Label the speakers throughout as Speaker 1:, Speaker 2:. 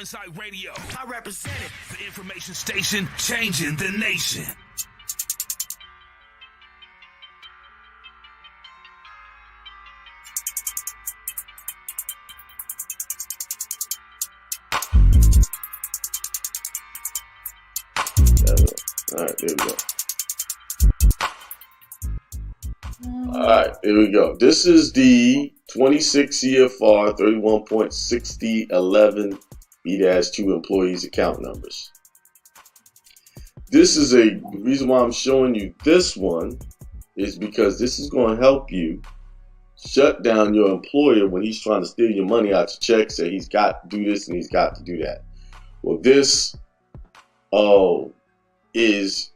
Speaker 1: Hindsight Radio. I represent it. The information station changing the nation.
Speaker 2: All right, there we go. All right, there we go. This is the 26 CFR 31.6011 B-2 employees account numbers. This is the reason why I'm showing you this one is because this is going to help you shut down your employer when he's trying to steal your money out your check, say he's got to do this and he's got to do that. Well, this is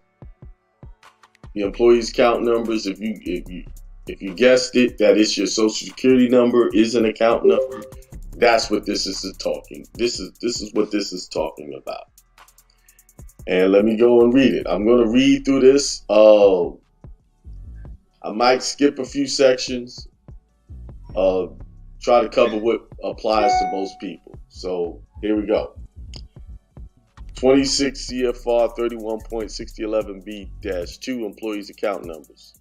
Speaker 2: the employees account numbers. If you guessed it, that it's your social security number is an account number. That's what this is talking. This is what this is talking about. And let me go and read it. I'm going to read through this. I might skip a few sections. Try to cover what applies to most people. So here we go. 26 CFR 31.6011 B-2 employees account numbers.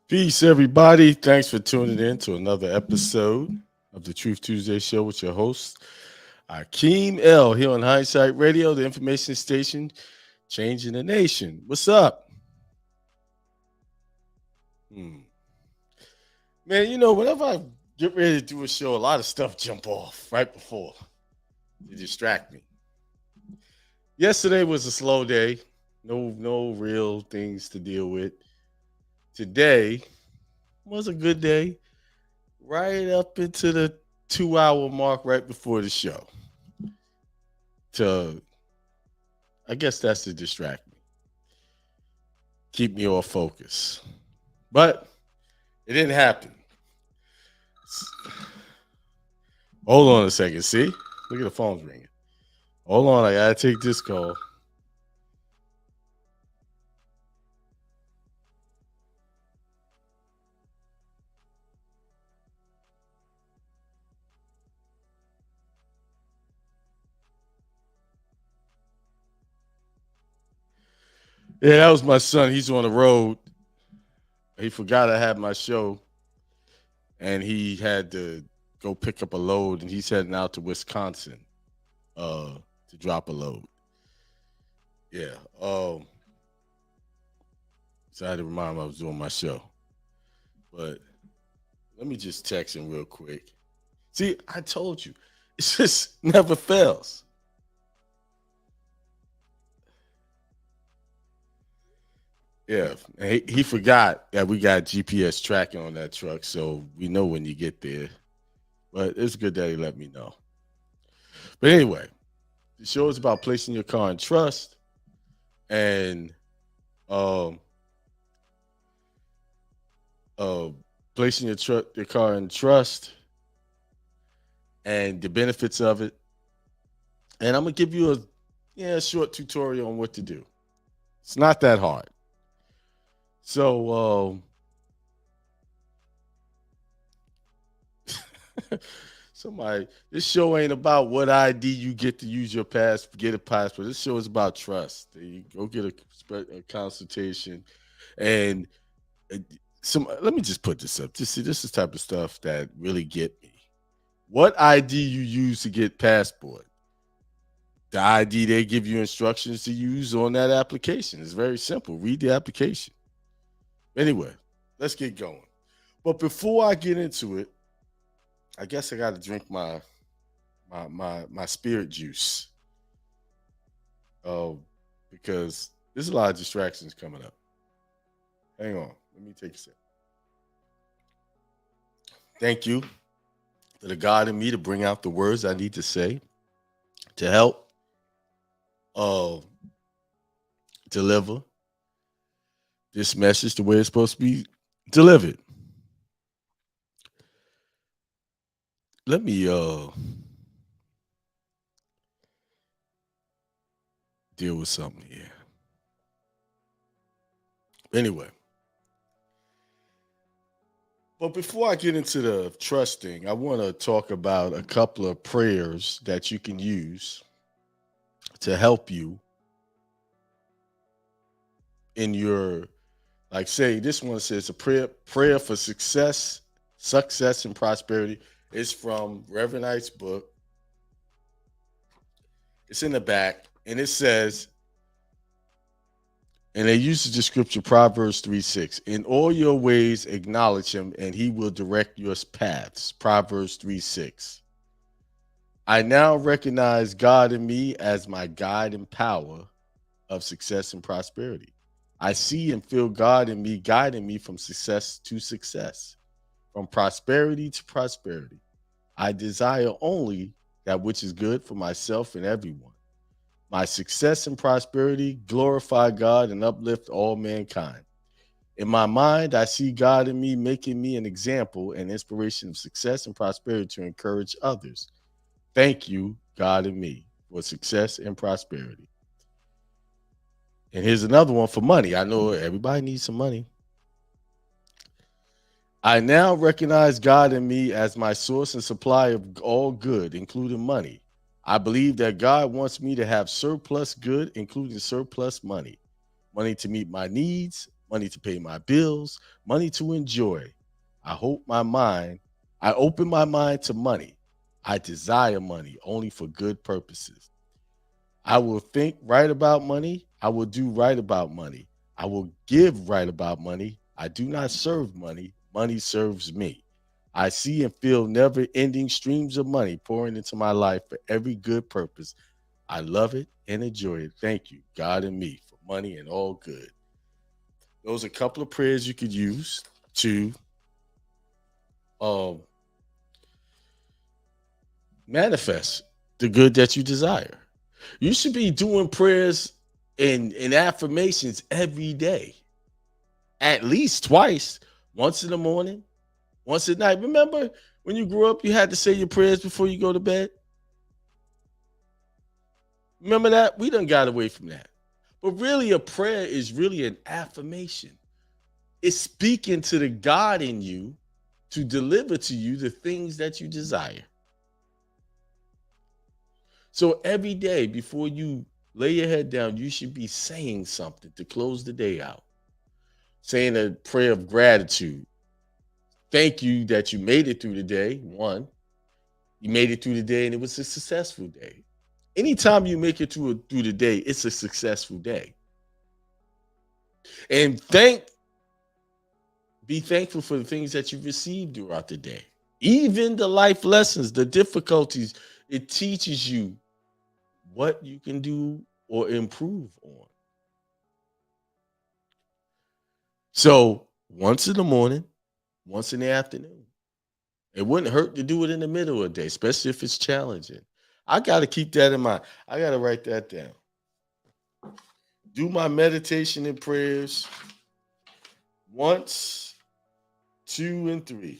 Speaker 2: Peace, everybody. Thanks for tuning in to another episode of the Truth Tuesday show with your host, Akeem L, here on Hindsight Radio, the information station changing the nation. What's up? Man, you know, whenever I get ready to do a show, a lot of stuff jump off right before to distract me. Yesterday was a slow day. No real things to deal with. Today was a good day, right up into the 2-hour mark right before the show. I guess that's to distract me, keep me off focus. But it didn't happen. Hold on a second. See? Look at the phone's ringing. Hold on. I gotta take this call. Yeah, that was my son. He's on the road. He forgot I had my show, and he had to go pick up a load, and he's heading out to Wisconsin to drop a load. Yeah. So I had to remind him I was doing my show. But let me just text him real quick. See, I told you, it just never fails. Yeah, he forgot that we got GPS tracking on that truck, so we know when you get there. But it's good that he let me know. But anyway, the show is about placing your car in trust and um, uh, placing your car in trust and the benefits of it. And I'm gonna give you a short tutorial on what to do. It's not that hard. So somebody, this show ain't about what ID you get to use your get a passport. This show is about trust. You go get a consultation, and let me just put this up. Just see, this is the type of stuff that really get me. What ID you use to get passport? The ID they give you instructions to use on that application. It's very simple. Read the application. Anyway, let's get going. But before I get into it, I guess I got to drink my spirit juice. Because there's a lot of distractions coming up. Hang on, let me take a sip. Thank you to the God in me to bring out the words I need to say to help deliver this message the way it's supposed to be delivered. Let me deal with something here. Anyway. But before I get into the trusting, I want to talk about a couple of prayers that you can use to help you in your, like, say this one says a prayer for success and prosperity. It's from Reverend Knight's book. It's in the back, and it says, and they use the scripture Proverbs 3:6. In all your ways acknowledge him, and he will direct your paths. Proverbs 3:6. I now recognize God in me as my guide and power of success and prosperity. I see and feel God in me guiding me from success to success, from prosperity to prosperity. I desire only that which is good for myself and everyone. My success and prosperity glorify God and uplift all mankind. In my mind, I see God in me, making me an example and inspiration of success and prosperity to encourage others. Thank you, God in me, for success and prosperity. And here's another one for money. I know everybody needs some money. I now recognize God in me as my source and supply of all good, including money. I believe that God wants me to have surplus good, including surplus money. Money to meet my needs, money to pay my bills, money to enjoy. I open my mind to money. I desire money only for good purposes. I will think right about money. I will do right about money. I will give right about money. I do not serve money. Money serves me. I see and feel never-ending streams of money pouring into my life for every good purpose. I love it and enjoy it. Thank you, God and me, for money and all good. Those are a couple of prayers you could use to manifest the good that you desire. You should be doing prayers and affirmations every day, at least twice, once in the morning, once at night. Remember, When you grew up, you had to say your prayers before you go to bed. Remember that? We done got away from that. But really, a prayer is really an affirmation. It's speaking to the God in you to deliver to you the things that you desire. So every day before you lay your head down, you should be saying something to close the day out. Saying a prayer of gratitude. Thank you that you made it through the day. One, you made it through the day and it was a successful day. Anytime you make it through the day, it's a successful day. And be thankful for the things that you've received throughout the day. Even the life lessons, the difficulties, it teaches you what you can do or improve on. So once in the morning, once in the afternoon. It wouldn't hurt to do it in the middle of the day, especially if it's challenging. I got to keep that in mind. I got to write that down. Do my meditation and prayers once, 2, and 3.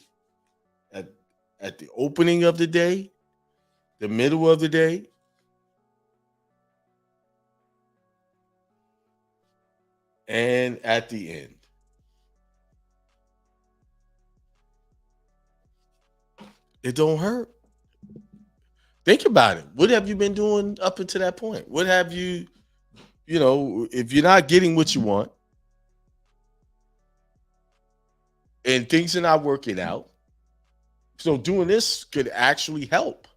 Speaker 2: At the opening of the day, the middle of the day, and at the end. It don't hurt. Think about it. What have you been doing up until that point? What have you, if you're not getting what you want and things are not working out, so doing this could actually help.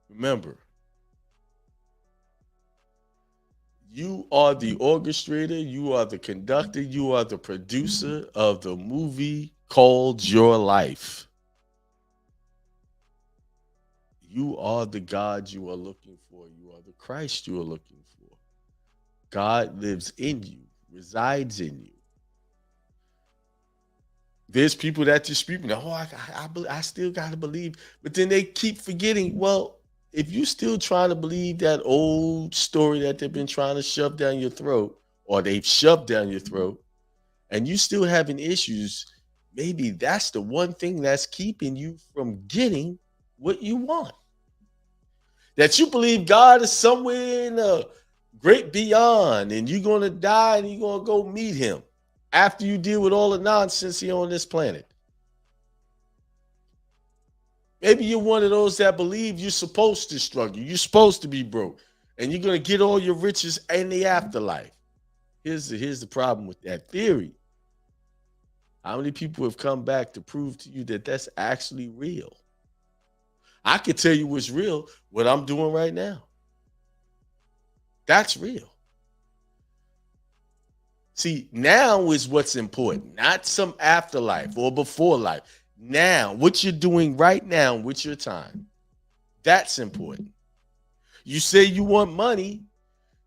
Speaker 2: Remember, you are the orchestrator, you are the conductor, you are the producer of the movie called your life. You are the God you are looking for. You are the Christ you are looking for. God lives in you, resides in you. There's people that dispute me. Oh, I still got to believe. But then they keep forgetting, well, if you still trying to believe that old story that they've been trying to shove down your throat, or they've shoved down your throat, and you still having issues, maybe that's the one thing that's keeping you from getting what you want. That you believe God is somewhere in the great beyond, and you're going to die and you're going to go meet him after you deal with all the nonsense here on this planet. Maybe you're one of those that believe you're supposed to struggle. You're supposed to be broke, and you're going to get all your riches in the afterlife. Here's the problem with that theory. How many people have come back to prove to you that that's actually real? I can tell you what's real, what I'm doing right now. That's real. See, now is what's important, not some afterlife or before life. Now, what you're doing right now with your time, that's important. You say you want money,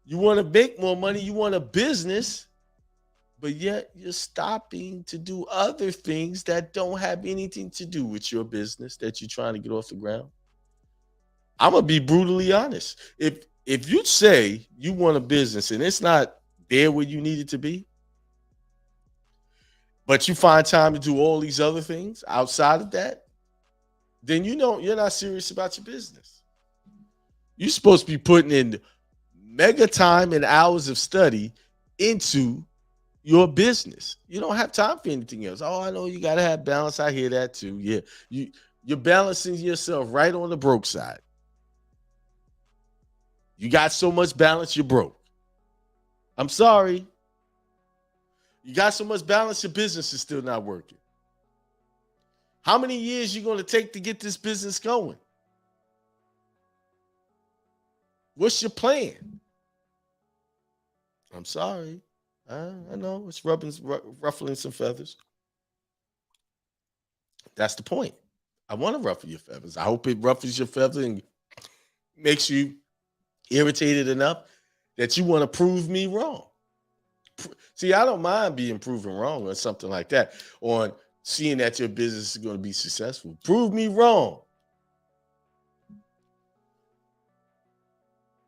Speaker 2: you want to make more money, you want a business, but yet you're stopping to do other things that don't have anything to do with your business that you're trying to get off the ground. I'm going to be brutally honest. If you say you want a business and it's not there where you need it to be, but you find time to do all these other things outside of that, then you're not serious about your business. You're supposed to be putting in mega time and hours of study into your business. You don't have time for anything else. Oh, I know you got to have balance. I hear that too. Yeah. You're balancing yourself right on the broke side. You got so much balance, you're broke. I'm sorry. You got so much balance, your business is still not working. How many years you going to take to get this business going? What's your plan? I'm sorry. I know it's ruffling some feathers. That's the point. I want to ruffle your feathers. I hope it ruffles your feather and makes you irritated enough that you want to prove me wrong. See, I don't mind being proven wrong or something like that, on seeing that your business is going to be successful. Prove me wrong.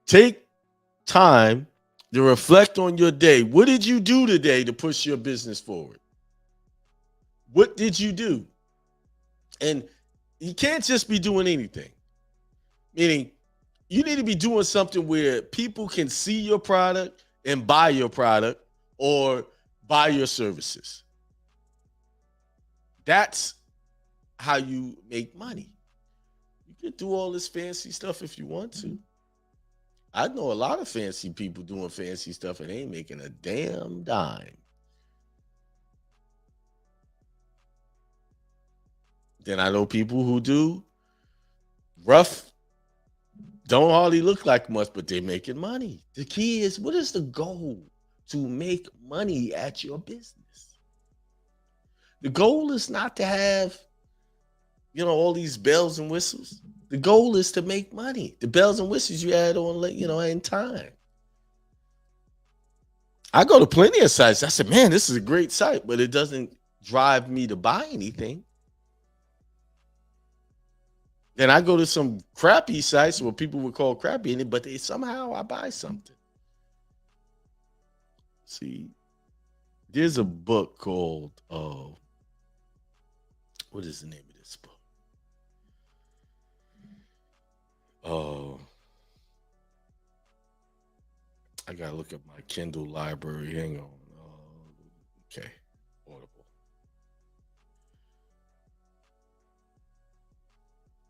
Speaker 2: Take time to reflect on your day. What did you do today to push your business forward? What did you do? And you can't just be doing anything. Meaning, you need to be doing something where people can see your product and buy your product or buy your services. That's how you make money. You can do all this fancy stuff if you want to. I know a lot of fancy people doing fancy stuff and they ain't making a damn dime. Then I know people who do rough, don't hardly look like much, but they're making money. The key is, what is the goal? To make money at your business. The goal is not to have, all these bells and whistles. The goal is to make money. The bells and whistles you add on, in time. I go to plenty of sites. I said, man, this is a great site, but it doesn't drive me to buy anything. Then I go to some crappy sites, what people would call crappy, but somehow I buy something. See, there's a book called, what is the name of this book? I gotta look up my Kindle library. Hang on. Okay, Audible.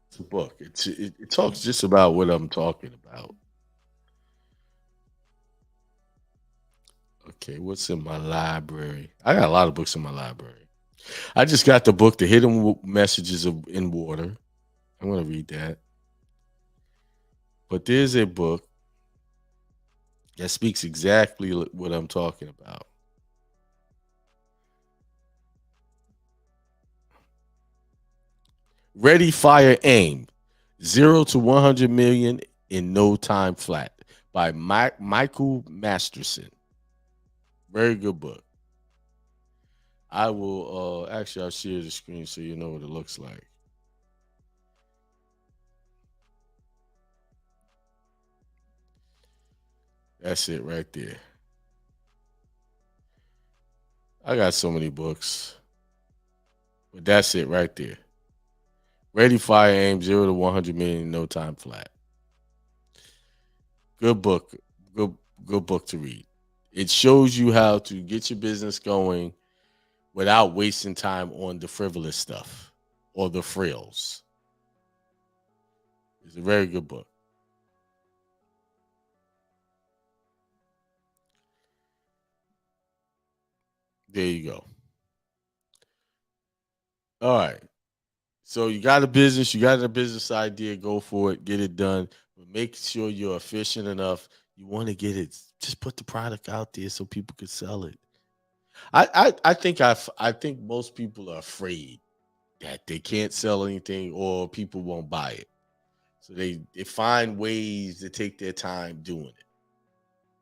Speaker 2: It's a book. It talks just about what I'm talking about. Okay, what's in my library? I got a lot of books in my library. I just got the book, The Hidden Messages in Water. I'm going to read that. But there's a book that speaks exactly what I'm talking about. Ready, Fire, Aim. 0 to 100 million in no time flat by Michael Masterson. Very good book. I will actually I'll share the screen so you know what it looks like. That's it right there. I got so many books. But that's it right there. Ready, Fire, Aim, 0 to 100 million in no time flat. Good book. Good book to read. It shows you how to get your business going without wasting time on the frivolous stuff or the frills. It's a very good book. There you go. All right. So you got a business, you got a business idea, go for it, get it done. But make sure you're efficient enough. You want to get it, just put the product out there so people can sell it. I think most people are afraid that they can't sell anything or people won't buy it. So they find ways to take their time doing it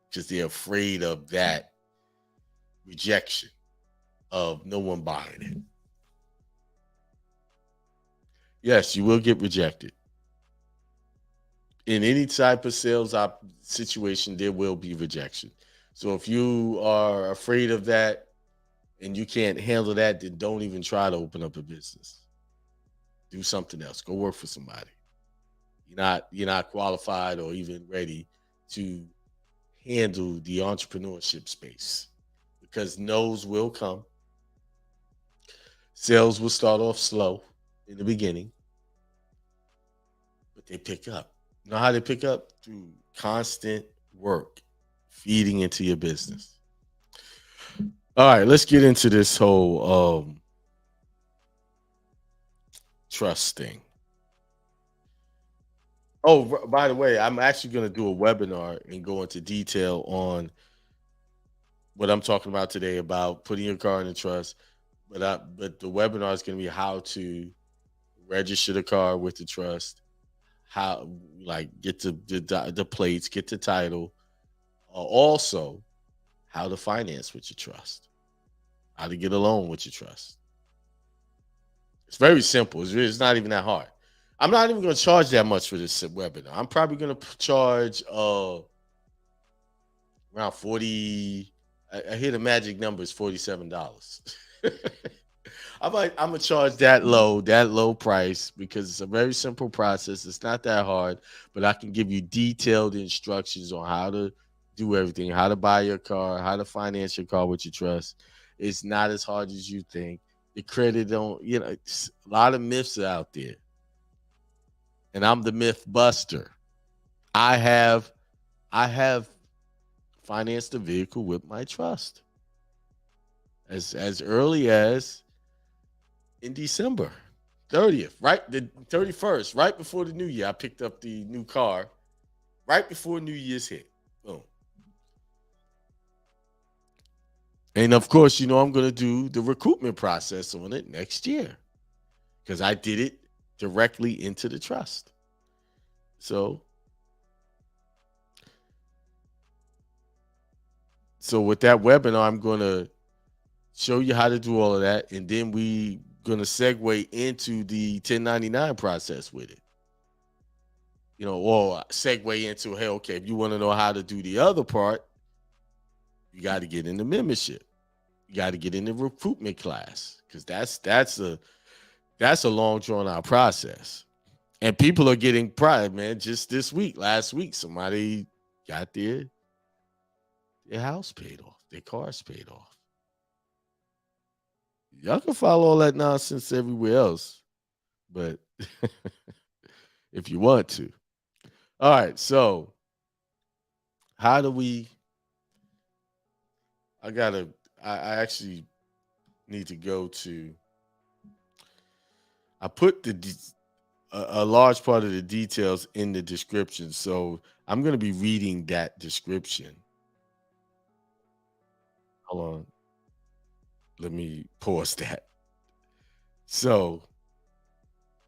Speaker 2: because they're afraid of that rejection of no one buying it. Yes, you will get rejected. In any type of sales situation, there will be rejection. So if you are afraid of that and you can't handle that, then don't even try to open up a business. Do something else. Go work for somebody. You're not qualified or even ready to handle the entrepreneurship space because no's will come. Sales will start off slow in the beginning, but they pick up. You know how they pick up? Through constant work, feeding into your business. All right, let's get into this whole trust thing. Oh, by the way, I'm actually going to do a webinar and go into detail on what I'm talking about today about putting your car in the trust. But the webinar is going to be how to register the car with the trust, how get the plates, get the title, also how to finance with your trust, how to get a loan with your trust. It's very simple. It's not even that hard. I'm not even going to charge that much for this webinar. I'm probably going to charge around 40. I hear the magic number is $47. I'm gonna charge that low price because it's a very simple process. It's not that hard, but I can give you detailed instructions on how to do everything, how to buy your car, how to finance your car with your trust. It's not as hard as you think. The credit don't, a lot of myths are out there, and I'm the myth buster. I have financed a vehicle with my trust as early as in December 30th, right? The 31st, right before the new year. I picked up the new car right before New Year's hit. Boom. And of course, I'm going to do the recoupment process on it next year because I did it directly into the trust. So with that webinar, I'm going to show you how to do all of that. And then we going to segue into the 1099 process with it. Or segue into, hey, okay, if you want to know how to do the other part, you got to get in the membership. You got to get in the recruitment class because that's a long drawn out process. And people are getting pride, man. Just last week, somebody got their house paid off, their cars paid off. Y'all can follow all that nonsense everywhere else, but if you want to. All right, so how do we? I actually need to go to. I put a large part of the details in the description, so I'm going to be reading that description. Hold on. Let me pause that. So,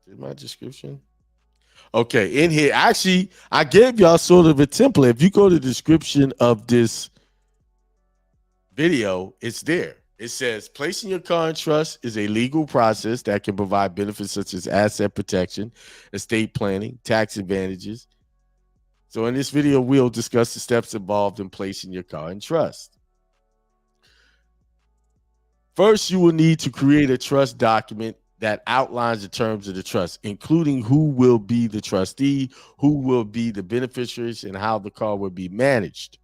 Speaker 2: did my description? Okay, in here, actually, I gave y'all sort of a template. If you go to the description of this video, it's there. It says, placing your car in trust is a legal process that can provide benefits such as asset protection, estate planning, tax advantages. So in this video, we'll discuss the steps involved in placing your car in trust. First, you will need to create a trust document that outlines the terms of the trust, including who will be the trustee, who will be the beneficiaries, and how the car will be managed.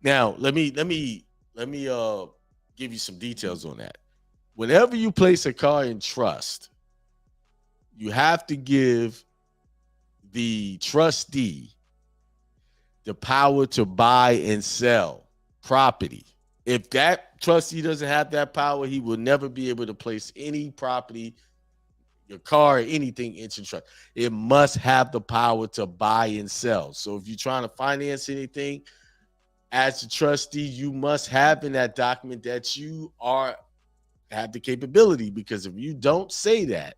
Speaker 2: Now, let me give you some details on that. Whenever you place a car in trust, you have to give the trustee the power to buy and sell property. If that trustee doesn't have that power, he will never be able to place any property, your car, or anything into trust. It must have the power to buy and sell. So if you're trying to finance anything as a trustee, you must have in that document that you have the capability, because if you don't say that,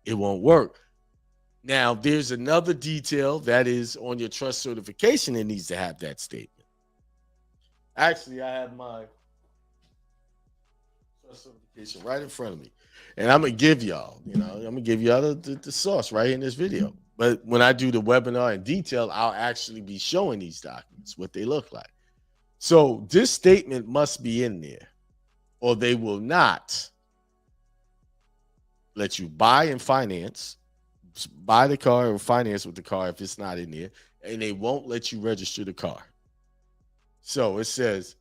Speaker 2: it won't work. Now, there's another detail that is on your trust certification that needs to have that statement. Actually, I have my trust certification right in front of me. And I'm going to give y'all, the source right in this video. But when I do the webinar in detail, I'll actually be showing these documents, what they look like. So this statement must be in there, or they will not let you buy and finance, buy the car or finance with the car if it's not in there, and they won't let you register the car. So it says,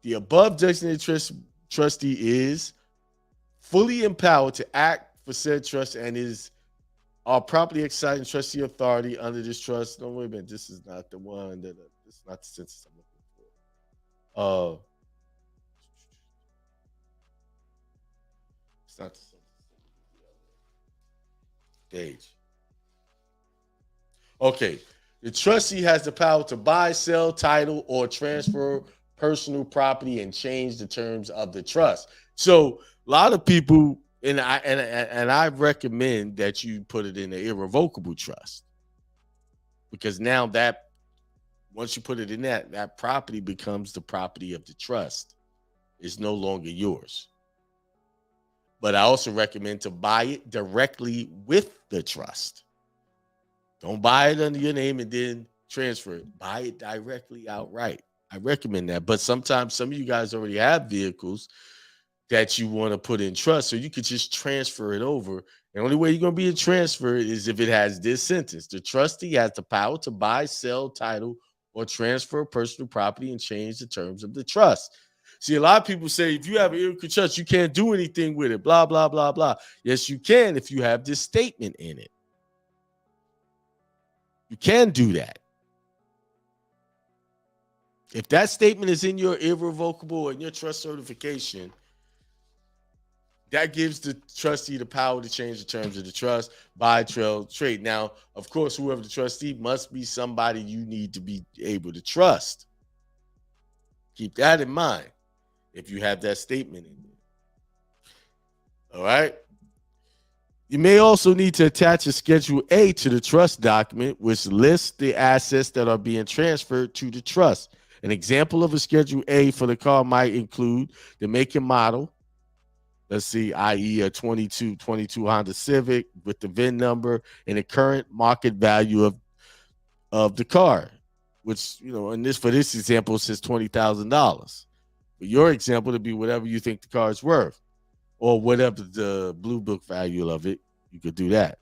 Speaker 2: the above designated trustee is fully empowered to act for said trust and is our properly exercising trustee authority under this trust. No, wait a minute. This is not the one this is not the census I'm looking for. It's not the census. Stage. Okay. The trustee has the power to buy, sell, title, or transfer personal property and change the terms of the trust. So a lot of people, and I recommend that you put it in an irrevocable trust, because now that once you put it in that property becomes the property of the trust. It's no longer yours. But I also recommend to buy it directly with the trust. Don't buy it under your name and then transfer it. Buy it directly outright. I recommend that. But sometimes some of you guys already have vehicles that you want to put in trust. So you could just transfer it over. The only way you're going to be a transfer is if it has this sentence: the trustee has the power to buy, sell, title, or transfer personal property and change the terms of the trust. See, a lot of people say if you have an irrevocable trust, you can't do anything with it, blah, blah, blah, blah. Yes, you can if you have this statement in it. You can do that. If that statement is in your irrevocable or in your trust certification, that gives the trustee the power to change the terms of the trust, buy, trade. Now, of course, whoever the trustee must be somebody you need to be able to trust. Keep that in mind if you have that statement in there. All right. You may also need to attach a Schedule A to the trust document, which lists the assets that are being transferred to the trust. An example of a Schedule A for the car might include the make and model. Let's see, i.e. a 22 Honda Civic with the VIN number and the current market value of the car, which, in this example says $20,000. For your example, to be whatever you think the car is worth, or whatever the blue book value of it, you could do that.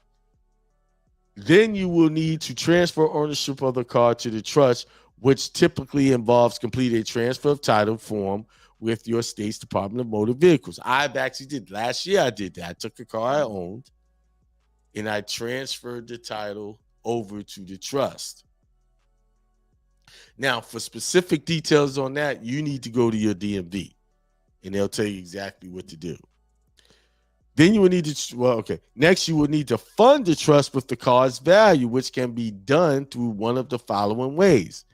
Speaker 2: Then you will need to transfer ownership of the car to the trust, which typically involves completing a transfer of title form with your state's Department of Motor Vehicles. I've actually did. Last year I did that. I took a car I owned and I transferred the title over to the trust. Now, for specific details on that, you need to go to your DMV and they'll tell you exactly what to do. Then you will need to, next you will need to fund the trust with the car's value, which can be done through one of the following ways.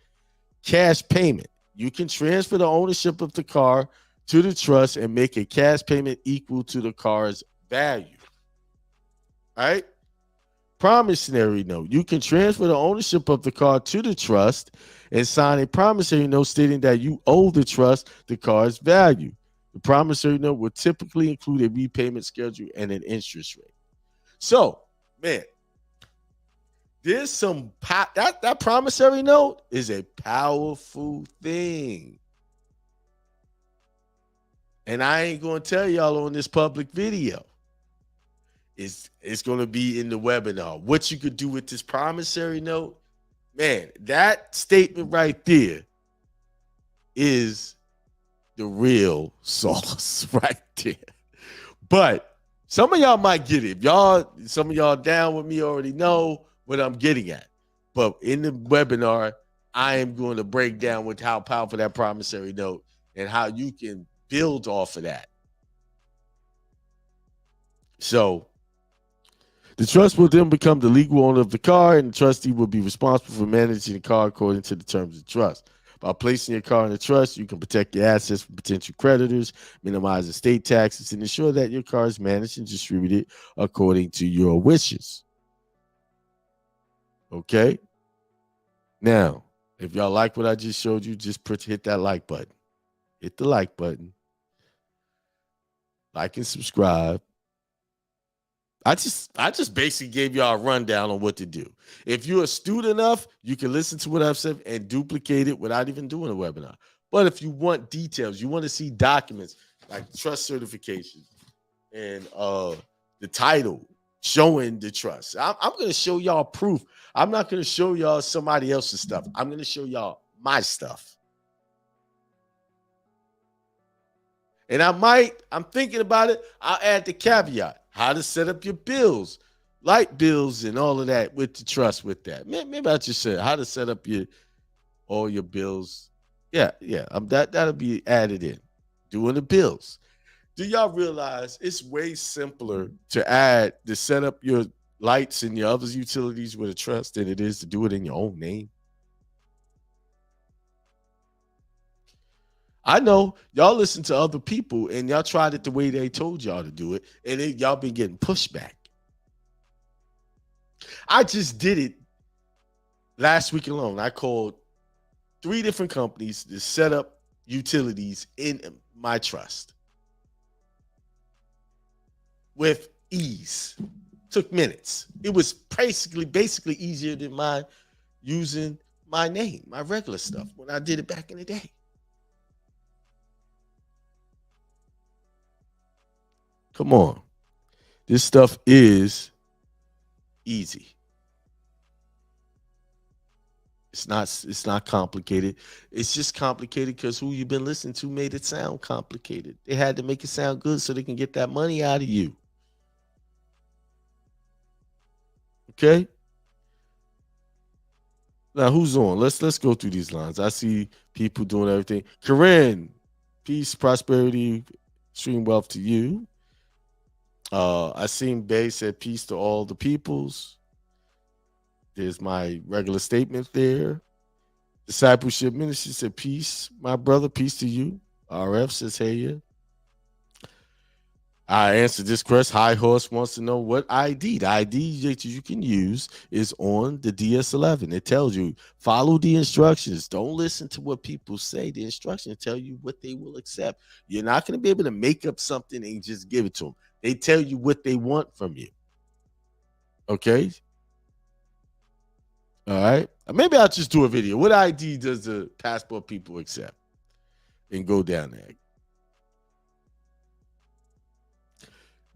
Speaker 2: Cash payment. You can transfer the ownership of the car to the trust and make a cash payment equal to the car's value. All right? Promissory note. You can transfer the ownership of the car to the trust and sign a promissory note stating that you owe the trust the car's value. The promissory note will typically include a repayment schedule and an interest rate. So, man, there's some that promissory note is a powerful thing. And I ain't going to tell y'all on this public video. It's going to be in the webinar. What you could do with this promissory note, man, that statement right there is the real sauce right there. But some of y'all might get it. Some of y'all down with me already know what I'm getting at. But in the webinar, I am going to break down with how powerful that promissory note and how you can build off of that. So the trust will then become the legal owner of the car, and the trustee will be responsible for managing the car according to the terms of the trust. By placing your car in the trust, you can protect your assets from potential creditors, minimize estate taxes, and ensure that your car is managed and distributed according to your wishes. Okay? Now, if y'all like what I just showed you, just hit that like button. Hit the like button. Like and subscribe. I just basically gave y'all a rundown on what to do. If you're astute enough, you can listen to what I've said and duplicate it without even doing a webinar. But if you want details, you want to see documents like trust certification and the title showing the trust. I'm going to show y'all proof. I'm not going to show y'all somebody else's stuff. I'm going to show y'all my stuff. And I'm thinking about it. I'll add the caveat. How to set up your bills, light bills and all of that with the trust with that. Maybe I just said how to set up all your bills. Yeah. That'll be added in. Doing the bills. Do y'all realize it's way simpler to set up your lights and your other utilities with a trust than it is to do it in your own name? I know y'all listen to other people and y'all tried it the way they told y'all to do it, and y'all been getting pushback. I just did it last week alone. I called 3 different companies to set up utilities in my trust with ease. Took minutes. It was basically easier than mine using my name, my regular stuff, when I did it back in the day. Come on. This stuff is easy. It's not complicated. It's just complicated because who you've been listening to made it sound complicated. They had to make it sound good so they can get that money out of you. Okay? Now who's on? Let's go through these lines. I see people doing everything. Corinne, peace, prosperity, extreme wealth to you. I seen Bay said peace to all the peoples. There's my regular statement there. Discipleship Ministry said peace, my brother, peace to you. RF says hey yeah. I answered this question. High Horse wants to know what ID. The ID that you can use is on the DS11. It tells you follow the instructions. Don't listen to what people say. The instructions tell you what they will accept. You're not going to be able to make up something and just give it to them. They tell you what they want from you. Okay? All right? Maybe I'll just do a video. What ID does the passport people accept? And go down there.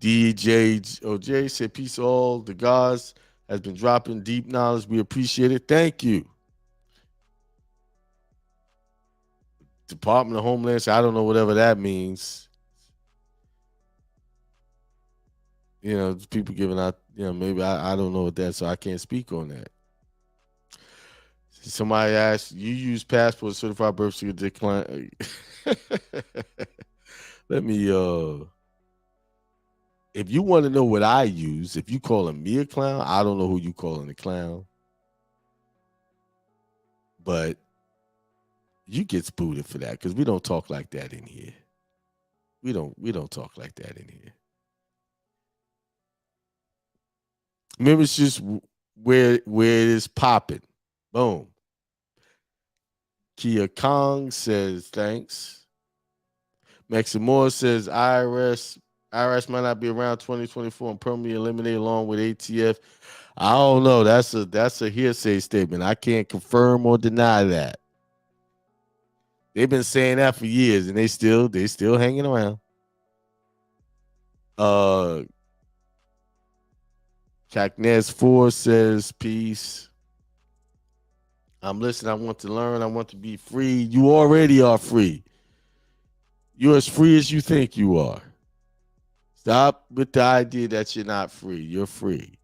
Speaker 2: DJOJ said, peace all. The gods has been dropping deep knowledge. We appreciate it. Thank you. Department of Homeland, I don't know whatever that means. You know, people giving out, maybe I don't know what that, so I can't speak on that. Somebody asked, you use passport certified birth certificate decline. Let me if you want to know what I use, if you calling me a clown, I don't know who you calling a clown. But you get spooted for that because we don't talk like that in here. We don't talk like that in here. Remember, it's just where it is popping. Boom. Kia Kong says thanks. Maximore says IRS might not be around 2024 and permanently eliminate along with ATF. I don't know. That's a hearsay statement. I can't confirm or deny that. They've been saying that for years, and they still hanging around. Cacnez 4 says peace. I'm listening. I want to learn. I want to be free. You already are free. You're as free as you think you are. Stop with the idea that you're not free. You're free.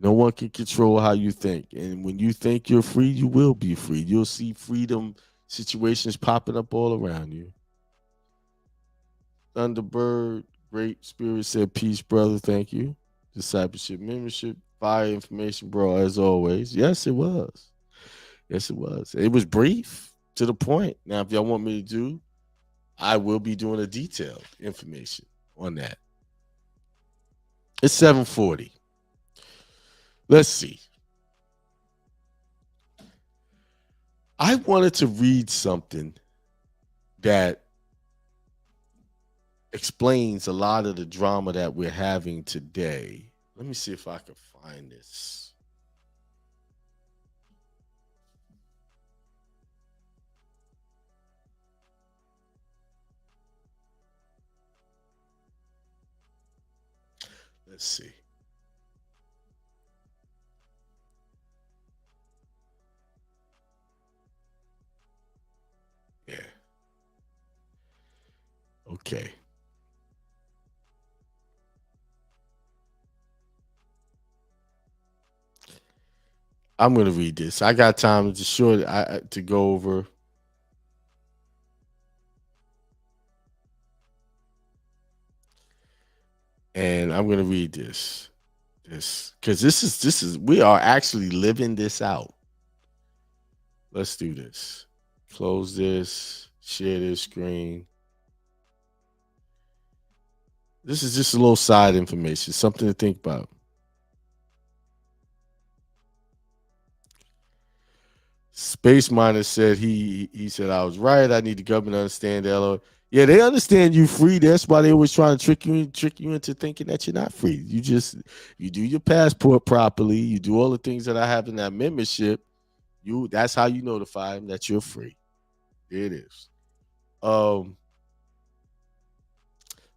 Speaker 2: No one can control how you think. And when you think you're free, you will be free. You'll see freedom situations popping up all around you. Thunderbird, Great Spirit said, peace, brother. Thank you. Discipleship membership, fire information, bro, as always. Yes, it was. Yes, it was. It was brief, to the point. Now, if y'all want me to do, I will be doing a detailed information on that. It's 7:40. Let's see. I wanted to read something that explains a lot of the drama that we're having today. Let me see if I can find this. Let's see. Yeah. Okay. I'm going to read this. I got time to go over. And I'm going to read this because this is we are actually living this out. Let's do this. Close this, share this screen. This is just a little side information, something to think about. Space Miner said he said I was right. I need the government to understand that. Yeah, they understand you free. That's why they always trying to trick you into thinking that you're not free. You do your passport properly. You do all the things that I have in that membership. That's how you notify them that you're free. There it is.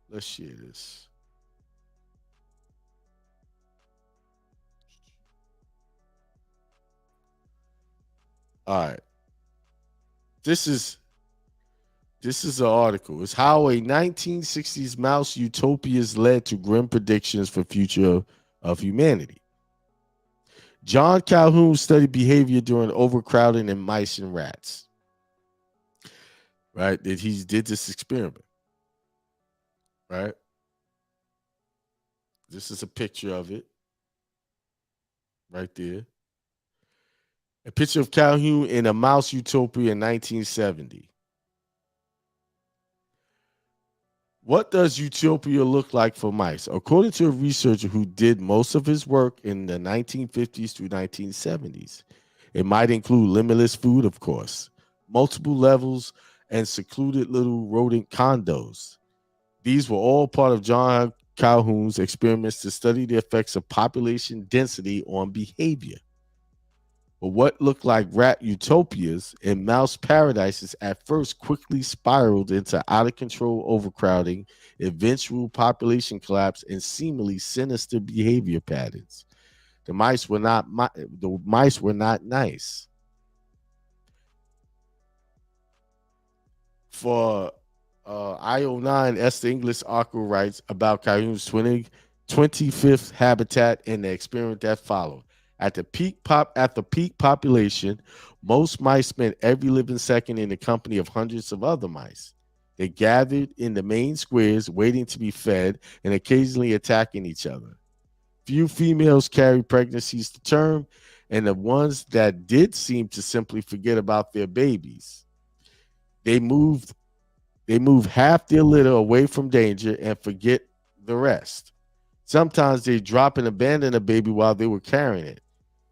Speaker 2: Let's share this. All right. This is this is an article. It's how a 1960s mouse utopias led to grim predictions for future of humanity. John Calhoun studied behavior during overcrowding in mice and rats. Right? That he did this experiment. Right? This is a picture of it. Right there. A picture of Calhoun in a mouse utopia in 1970. What does utopia look like for mice? According to a researcher who did most of his work in the 1950s through 1970s, it might include limitless food, of course, multiple levels, and secluded little rodent condos. These were all part of John Calhoun's experiments to study the effects of population density on behavior. But what looked like rat utopias and mouse paradises at first quickly spiraled into out of control overcrowding, eventual population collapse, and seemingly sinister behavior patterns. The mice were not nice. For IO9, Esther English Arco writes about Calhoun's 25th habitat and the experiment that followed. At the peak population, most mice spent every living second in the company of hundreds of other mice. They gathered in the main squares, waiting to be fed and occasionally attacking each other. Few females carried pregnancies to term, and the ones that did seemed to simply forget about their babies. They move half their litter away from danger and forget the rest. Sometimes they drop and abandon a baby while they were carrying it.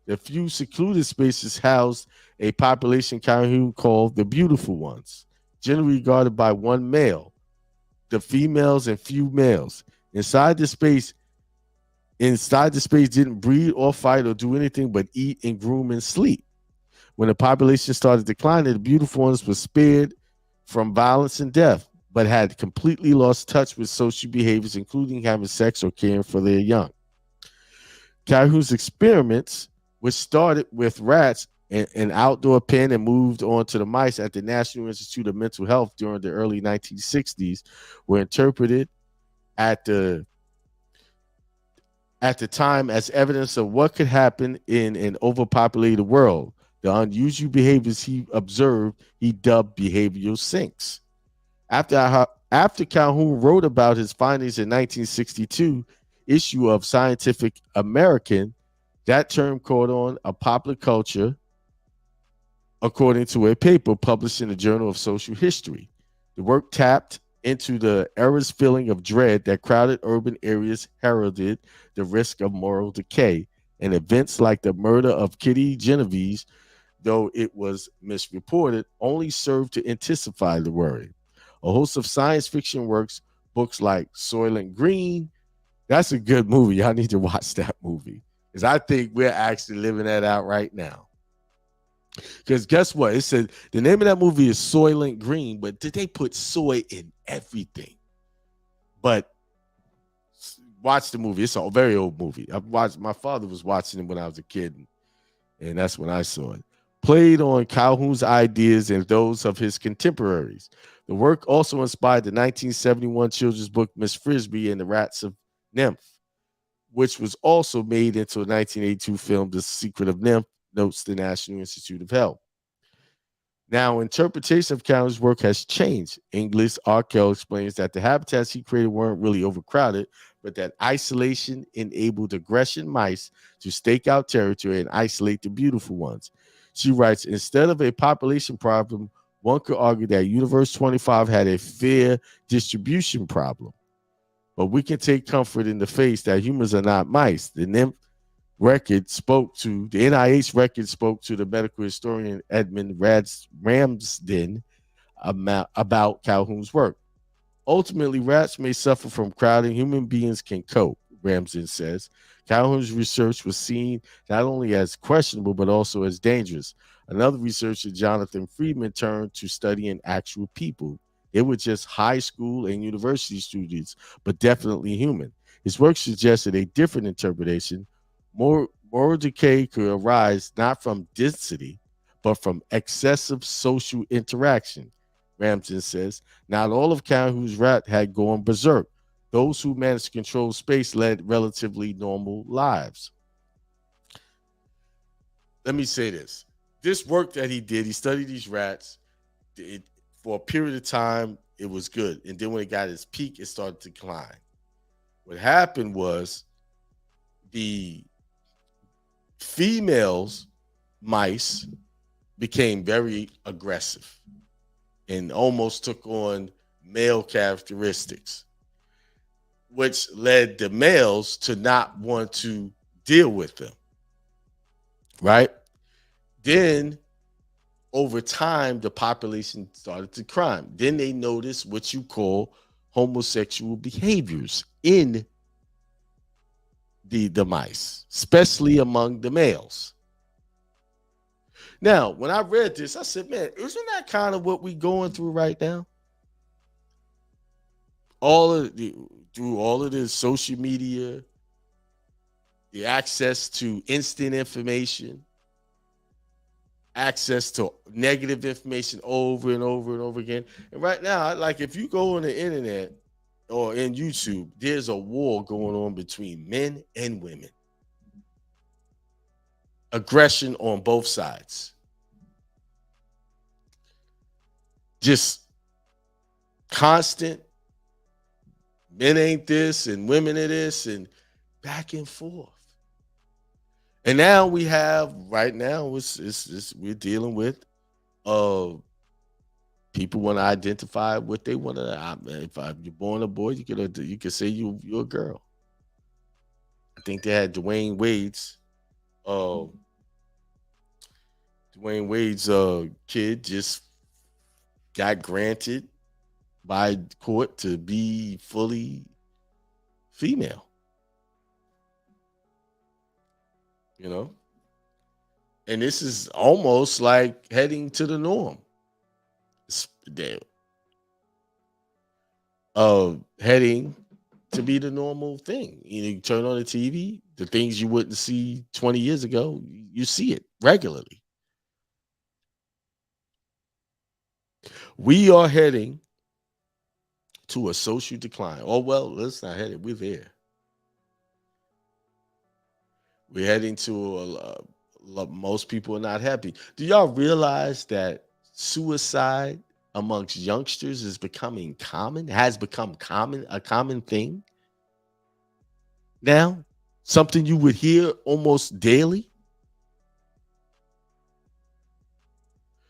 Speaker 2: The few secluded spaces housed a population Calhoun called the beautiful ones, generally guarded by one male, the females and few males. Inside the space didn't breed or fight or do anything but eat and groom and sleep. When the population started declining, the beautiful ones were spared from violence and death, but had completely lost touch with social behaviors, including having sex or caring for their young. Calhoun's experiments, which started with rats in an outdoor pen and moved on to the mice at the National Institute of Mental Health during the early 1960s, were interpreted at the time as evidence of what could happen in an overpopulated world. The unusual behaviors he observed, he dubbed behavioral sinks. After Calhoun wrote about his findings in 1962 issue of Scientific American, that term caught on a popular culture, according to a paper published in the Journal of Social History. The work tapped into the era's feeling of dread that crowded urban areas heralded the risk of moral decay, and events like the murder of Kitty Genovese, though it was misreported, only served to intensify the worry. A host of science fiction books like Soylent Green, that's a good movie. Y'all need to watch that movie, because I think we're actually living that out right now. Because guess what? It said the name of that movie is Soylent Green, but did they put soy in everything? But watch the movie. It's a very old movie. My father was watching it when I was a kid, and that's when I saw it. Played on Calhoun's ideas and those of his contemporaries. The work also inspired the 1971 children's book Miss Frisbee and the Rats of Nymph, which was also made into a 1982 film, The Secret of Nymph, notes the National Institute of Health. Now, interpretation of Calhoun's work has changed. English Arkell explains that the habitats he created weren't really overcrowded, but that isolation enabled aggression mice to stake out territory and isolate the beautiful ones. She writes, instead of a population problem, one could argue that Universe 25 had a fair distribution problem. But we can take comfort in the face that humans are not mice. The NIH record spoke to the medical historian Edmund Ramsden about Calhoun's work. Ultimately, rats may suffer from crowding. Human beings can cope, Ramsden says. Calhoun's research was seen not only as questionable, but also as dangerous. Another researcher, Jonathan Friedman, turned to studying actual people, It was just high school and university students, but definitely human. His work suggested a different interpretation. Moral decay could arise not from density, but from excessive social interaction. Ramsden says, not all of Calhoun's rat had gone berserk. Those who managed to control space led relatively normal lives. Let me say this. This work that he did, he studied these rats. For a period of time, it was good. And then when it got its peak, it started to decline. What happened was the females, mice, became very aggressive and almost took on male characteristics, which led the males to not want to deal with them. Right? Then over time, the population started to climb. Then they noticed what you call homosexual behaviors in the mice, especially among the males. Now, when I read this, I said, man, isn't that kind of what we're going through right now? Through all of this social media, the access to instant information, access to negative information over and over and over again. And right now, like if you go on the internet or in YouTube, there's a war going on between men and women. Aggression on both sides. Just constant. Men ain't this and women are this and back and forth. And now we have, right now, we're dealing with people want to identify what they want to. If you're born a boy, you could say you're a girl. I think they had Dwayne Wade's kid just got granted by court to be fully female. You know, and this is almost like heading to the norm. Heading to be the normal thing. You turn on the TV, the things you wouldn't see 20 years ago, you see it regularly. We are heading to a social decline. Oh, well, let's not head it. We're there. We're heading to most people are not happy. Do y'all realize that suicide amongst youngsters is becoming common, has become common, a common thing now? Something you would hear almost daily.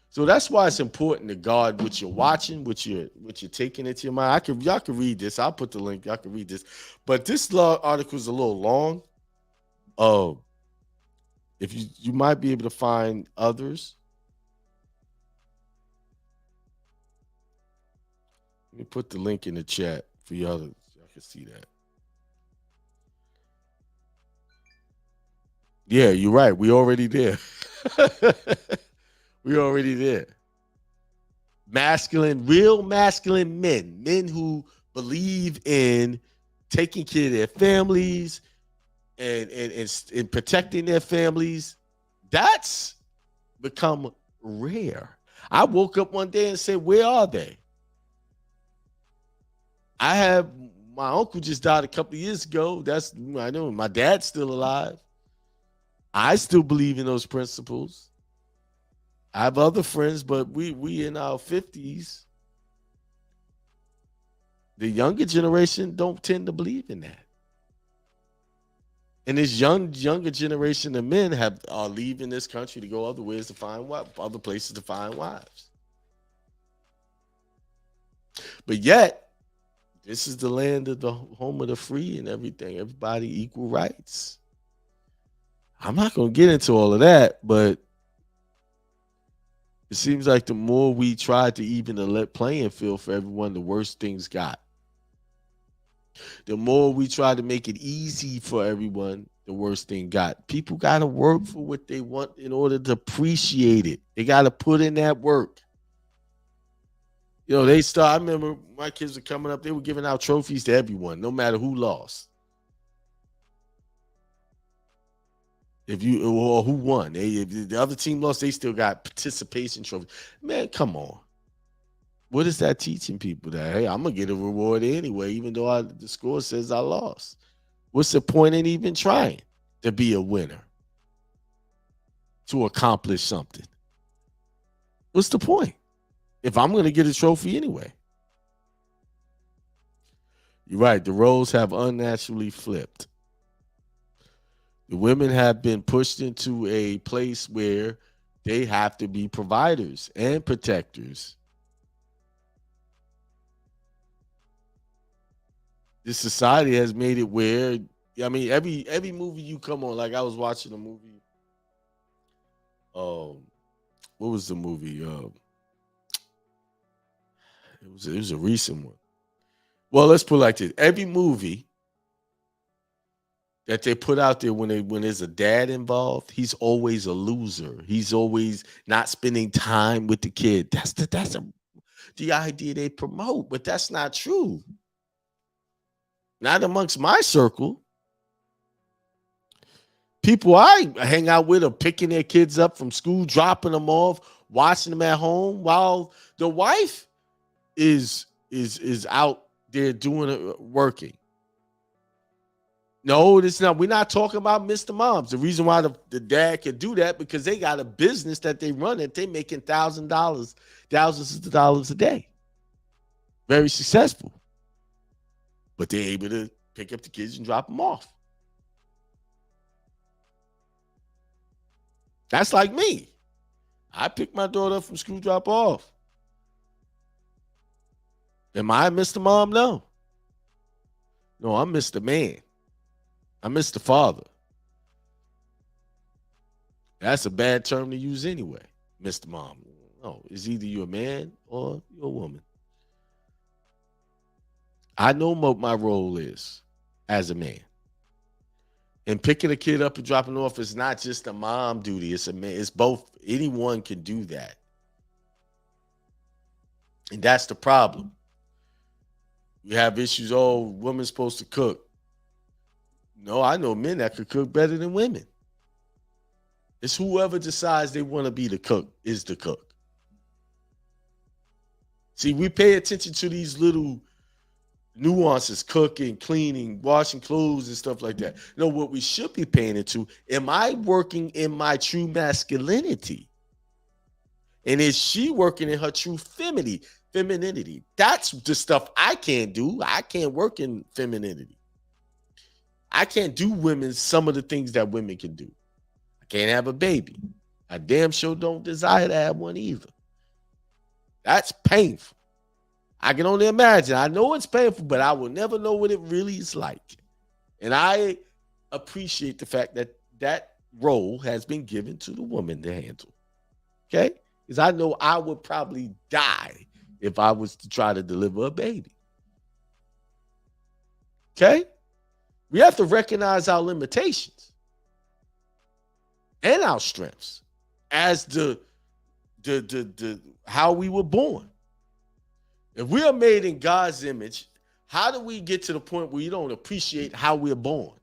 Speaker 2: So that's why it's important to guard what you're watching, what you're taking into your mind. Y'all can read this. I'll put the link. Y'all can read this. But this article is a little long. If you might be able to find others. Let me put the link in the chat for y'all can see that. Yeah, you're right. We already there. We already there. Real masculine men who believe in taking care of their families and protecting their families. That's become rare. I woke up one day and said, where are they? My uncle just died a couple of years ago. I know my dad's still alive. I still believe in those principles. I have other friends, but we in our 50s. The younger generation don't tend to believe in that. And this younger generation of men are leaving this country to go other places to find wives. But yet, this is the land of the home of the free and everything. Everybody equal rights. I'm not going to get into all of that, but it seems like the more we try to even the let playing field for everyone, the worse things got. The more we try to make it easy for everyone, the worse thing got. People got to work for what they want in order to appreciate it. They got to put in that work. They start. I remember my kids were coming up, they were giving out trophies to everyone, no matter who lost. If you or who won. If the other team lost, they still got participation trophy. Man, come on. What is that teaching people? That hey, I'm gonna get a reward anyway, even though the score says I lost. What's the point in even trying to be a winner? To accomplish something. What's the point? If I'm gonna get a trophy anyway. You're right. The roles have unnaturally flipped. The women have been pushed into a place where they have to be providers and protectors. This society has made it where, I mean, every movie you come on, like I was watching a movie. What was the movie? It was a recent one. Well, let's put it like this: every movie that they put out there when there's a dad involved, he's always a loser. He's always not spending time with the kid. That's the idea they promote, but that's not true. Not amongst my circle. People I hang out with are picking their kids up from school, dropping them off, watching them at home, while the wife is out there doing working. No, it's not. We're not talking about Mr. Moms. The reason why the dad can do that because they got a business that they run that they making thousands of dollars a day. Very successful. But they're able to pick up the kids and drop them off. That's like me. I pick my daughter up from school, drop off. Am I Mr. Mom? No. No, I'm Mr. Man. I'm Mr. Father. That's a bad term to use anyway, Mr. Mom. No, it's either you're a man or you're a woman. I know what my role is as a man. And picking a kid up and dropping off is not just a mom duty. It's a man. It's both. Anyone can do that. And that's the problem. You have issues. Oh, women's supposed to cook. No, I know men that could cook better than women. It's whoever decides they want to be the cook is the cook. See, we pay attention to these little nuances, cooking, cleaning, washing clothes and stuff like that. No, what we should be paying into, am I working in my true masculinity? And is she working in her true femininity? That's the stuff I can't do. I can't work in femininity. I can't do some of the things that women can do. I can't have a baby. I damn sure don't desire to have one either. That's painful. I can only imagine. I know it's painful, but I will never know what it really is like. And I appreciate the fact that that role has been given to the woman to handle. Okay? Because I know I would probably die if I was to try to deliver a baby. Okay? We have to recognize our limitations and our strengths as the how we were born. If we are made in God's image, how do we get to the point where you don't appreciate how we're born?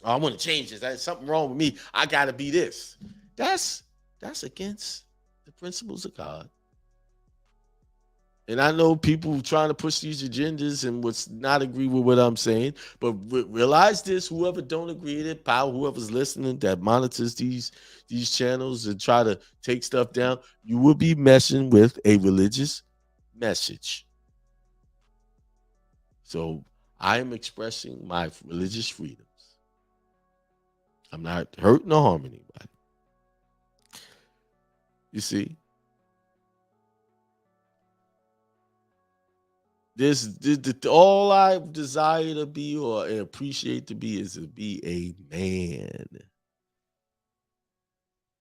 Speaker 2: Oh, I want to change this. There's something wrong with me. I got to be this. That's against the principles of God. And I know people trying to push these agendas and would not agree with what I'm saying, but realize this: whoever don't agree with it, whoever's listening that monitors these channels and try to take stuff down, you will be messing with a religious message. So I am expressing my religious freedoms. I'm not hurting or harming anybody. You see? All I desire to be or appreciate to be is to be a man.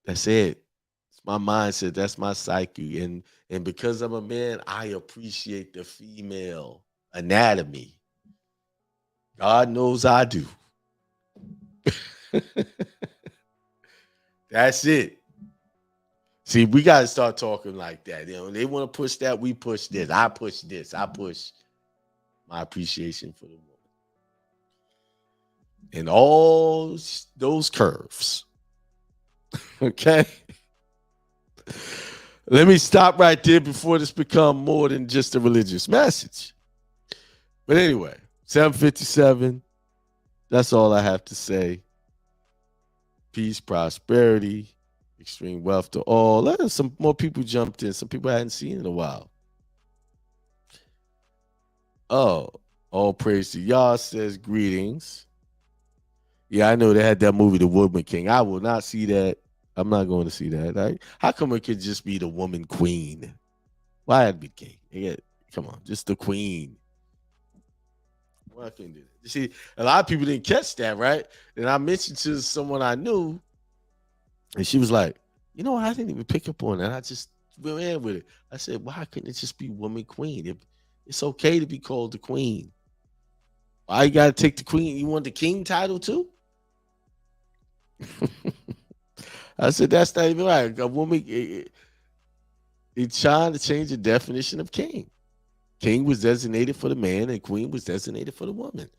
Speaker 2: That's it. It's my mindset. That's my psyche. And because I'm a man, I appreciate the female anatomy. God knows I do. That's it. See, we got to start talking like that. You know, they want to push that. We push this. I push this. I push my appreciation for the woman. And all those curves. Okay? Let me stop right there before this becomes more than just a religious message. But anyway, 757. That's all I have to say. Peace, prosperity, extreme wealth to all. Some more people jumped in. Some people I hadn't seen in a while. Oh, all praise to Yah says greetings. Yeah, I know they had that movie, The Woman King. I will not see that. I'm not going to see that. Right? How come it could just be the woman queen? Why had to be king? Yeah, come on, just the queen. Why can't do that? You see, a lot of people didn't catch that, right? And I mentioned to someone I knew, and she was like, you know what? I didn't even pick up on that. I just went in with it. I said, why couldn't it just be woman queen? It's okay to be called the queen. Why you got to take the queen? You want the king title too? I said, that's not even right. A woman, it's trying to change the definition of king. King was designated for the man and queen was designated for the woman.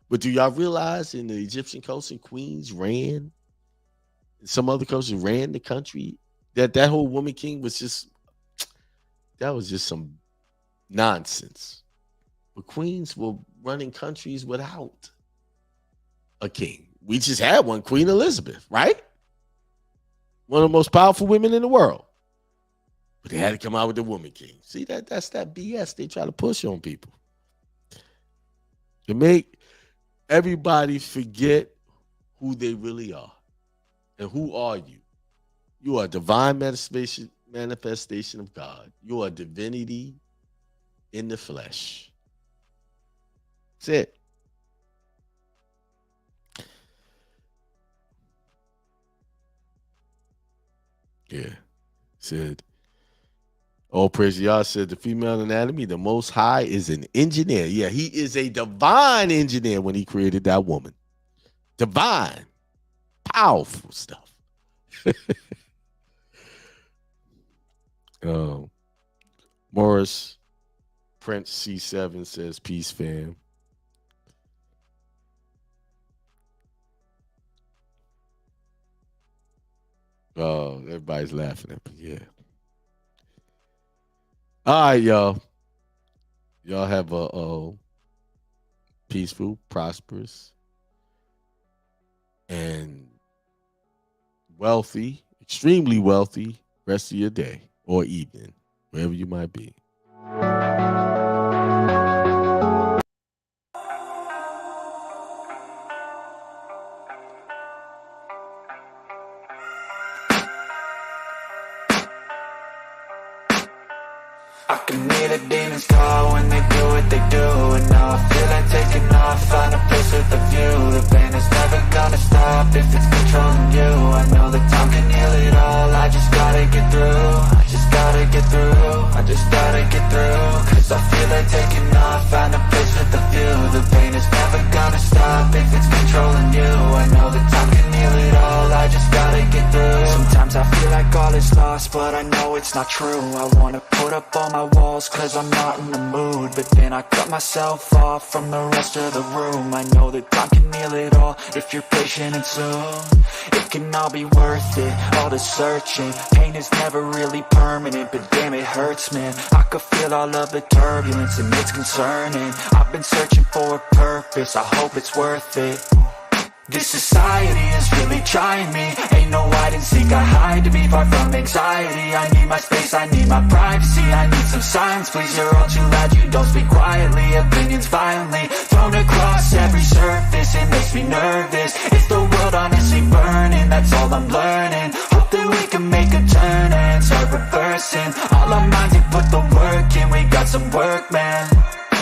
Speaker 2: But do y'all realize in the Egyptian culture, queens ran, some other cultures ran the country? That whole woman king was just, that was just some nonsense. But queens were running countries without a king. We just had one, Queen Elizabeth, right? One of the most powerful women in the world. But they had to come out with the woman king. See, that's that BS they try to push on people. To make everybody forget who they really are. And who are you? You are a divine manifestation of God. You are divinity in the flesh. That's it. Yeah. Said, all praise to Yah said the female anatomy, the Most High is an engineer. Yeah, he is a divine engineer when he created that woman. Divine. Powerful stuff. Morris Prince C7 says, peace, fam. Oh, everybody's laughing at me. Yeah. All right, y'all. Y'all have a peaceful, prosperous, and wealthy, extremely wealthy rest of your day or evening, wherever you might be.
Speaker 3: I can hear the demons call when they do what they do. And now I feel like taking off, find a place with a view. The pain is never gonna stop if it's controlling you. I know that time can heal it all, I just gotta get through. I just gotta get through, I just gotta get through. Cause I feel like taking off, find a place with a view. The pain is never gonna stop if it's controlling you. I know that time can heal it all, I just gotta get through. Sometimes I feel like all is lost, but I know it's not true. I wanna put up all my walls cause I'm not in the mood, but then I cut myself off from the rest of the room. I know that time can heal it all if you're patient and soon. It can all be worth it, all the searching. Pain is never really permanent, but damn it hurts, man. I could feel all of the turbulence and it's concerning. I've been searching for a purpose, I hope it's worth it. This society is really trying me. Ain't no hide and seek, I hide to be far from anxiety. I need my space, I need my privacy. I need some silence, please, you're all too loud. You don't speak quietly, opinions violently thrown across every surface. It makes me nervous. Is the world honestly burning? That's all I'm learning. Hope that we can make a turn and start reversing. All our minds, we put the work in. We got some work, man.